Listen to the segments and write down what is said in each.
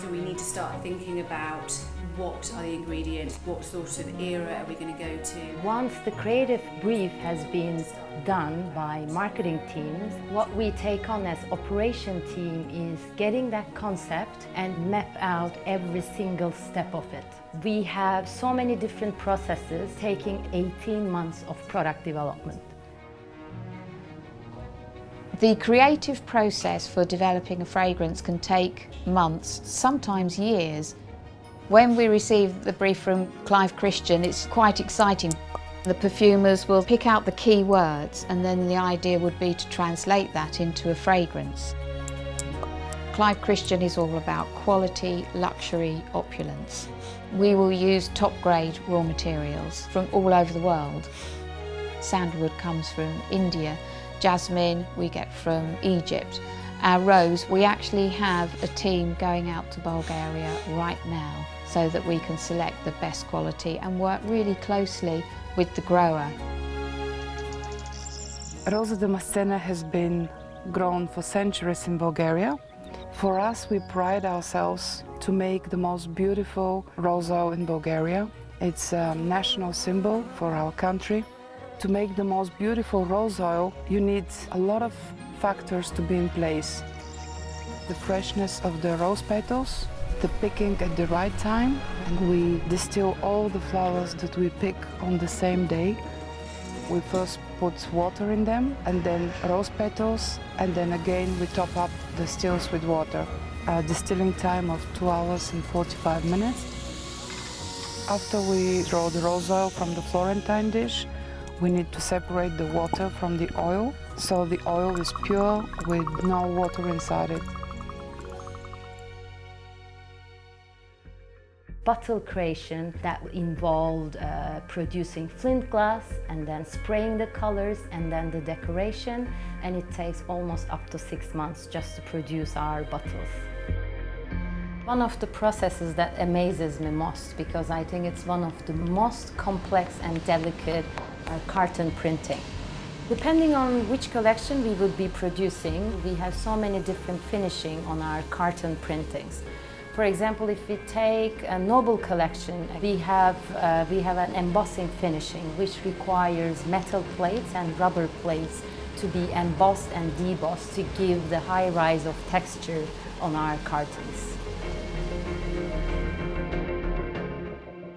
point we need to start thinking about what are the ingredients, what sort of era are we going to go to. Once the creative brief has been done by marketing teams, what we take on as operation team is getting that concept and map out every single step of it. We have so many different processes taking 18 months of product development. The creative process for developing a fragrance can take months, sometimes years. When we receive the brief from Clive Christian, it's quite exciting. The perfumers will pick out the key words, and then the idea would be to translate that into a fragrance. Clive Christian is all about quality, luxury, opulence. We will use top-grade raw materials from all over the world. Sandalwood comes from India. Jasmine we get from Egypt. Our rose, we actually have a team going out to Bulgaria right now so that we can select the best quality and work really closely with the grower. Rosa Damascena has been grown for centuries in Bulgaria. For us, we pride ourselves to make the most beautiful rosa in Bulgaria. It's a national symbol for our country. To make the most beautiful rose oil, you need a lot of factors to be in place. The freshness of the rose petals, the picking at the right time, and we distill all the flowers that we pick on the same day. We first put water in them, and then rose petals, and then again we top up the stills with water. A distilling time of 2 hours and 45 minutes. After we draw the rose oil from the Florentine dish, we need to separate the water from the oil, so the oil is pure with no water inside it. Bottle creation that involved producing flint glass and then spraying the colors and then the decoration, and it takes almost up to 6 months just to produce our bottles. One of the processes that amazes me most, because I think it's one of the most complex and delicate, carton printing. Depending on which collection we would be producing, we have so many different finishing on our carton printings. For example, if we take a Noble collection, we have an embossing finishing, which requires metal plates and rubber plates to be embossed and debossed to give the high rise of texture on our cartons.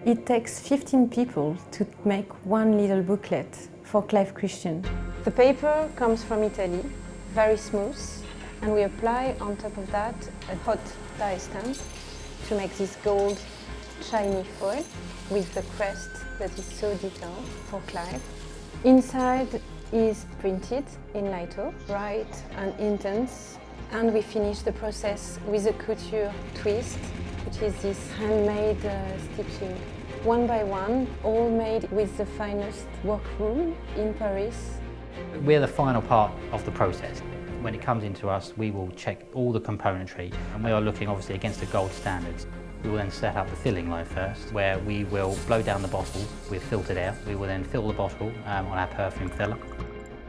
It takes 15 people to make one little booklet for Clive Christian. The paper comes from Italy, very smooth, and we apply on top of that a hot dye stamp to make this gold shiny foil with the crest that is so detailed for Clive. Inside is printed in litho, bright and intense, and we finish the process with a couture twist, which is this handmade stitching. One by one, all made with the finest workroom in Paris. We're the final part of the process. When it comes into us, we will check all the componentry, and we are looking obviously against the gold standards. We will then set up the filling line first, where we will blow down the bottles with filtered air. We will then fill the bottle on our perfume filler.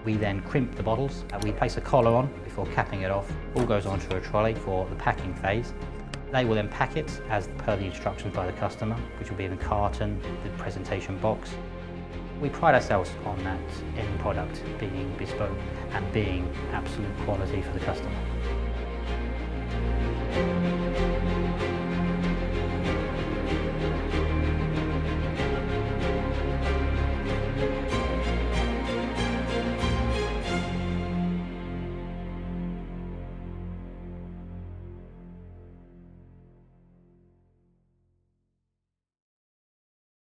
We then crimp the bottles. We place a collar on before capping it off. All goes onto a trolley for the packing phase. They will then pack it as per the instructions by the customer, which will be in the carton, the presentation box. We pride ourselves on that end product being bespoke and being absolute quality for the customer.